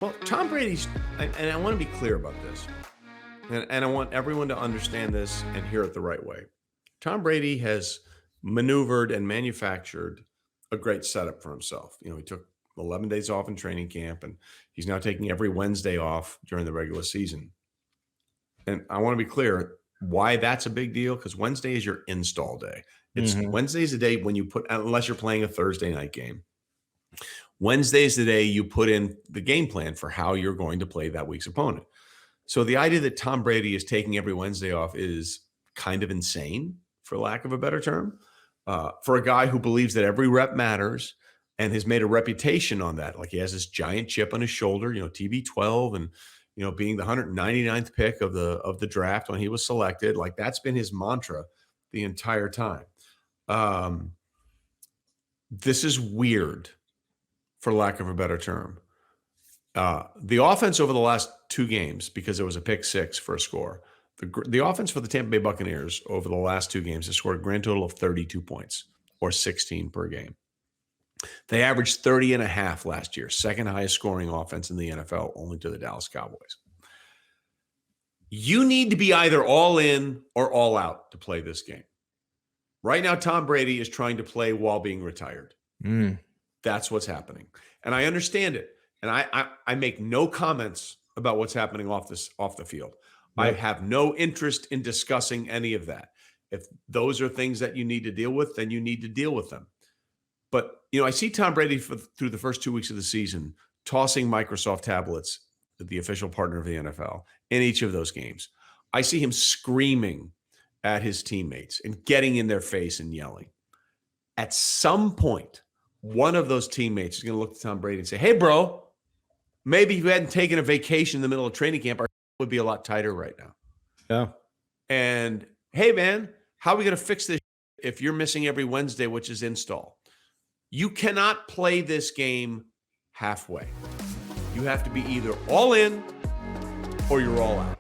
Well, Tom Brady's, and I want to be clear about this, and I want everyone to understand this and hear it the right way. Tom Brady has maneuvered and manufactured a great setup for himself. He took 11 days off in training camp, and he's now taking every Wednesday off during the regular season. And I want to be clear why that's a big deal, because Wednesday is your install day. It's Mhm. Wednesday is the day when you put, unless you're playing a Thursday night game. Wednesday is the day you put in the game plan for how you're going to play that week's opponent. So the idea that Tom Brady is taking every Wednesday off is kind of insane, for lack of a better term, for a guy who believes that every rep matters and has made a reputation on that. Like he has this giant chip on his shoulder, TB12, and being the 199th pick of the draft when he was selected. Like that's been his mantra the entire time. Um, this is weird, for lack of a better term. The offense over the last two games, because there was a pick six for a score, the offense for the Tampa Bay Buccaneers over the last two games has scored a grand total of 32 points, or 16 per game. They averaged 30 and a half last year, second highest scoring offense in the NFL, only to the Dallas Cowboys. You need to be either all in or all out to play this game. Right now, Tom Brady is trying to play while being retired. Mm. That's what's happening. And I understand it. And I make no comments about what's happening off the field. I Yep. have no interest in discussing any of that. If those are things that you need to deal with, then you need to deal with them. But I see Tom Brady through the first 2 weeks of the season tossing Microsoft tablets, the official partner of the NFL, in each of those games. I see him screaming at his teammates and getting in their face and yelling. At some point, one of those teammates is going to look at Tom Brady and say, "Hey, bro, maybe if you hadn't taken a vacation in the middle of training camp, our would be a lot tighter right now. Yeah. And hey, man, how are we going to fix this if you're missing every Wednesday, which is install? You cannot play this game halfway. You have to be either all in or you're all out."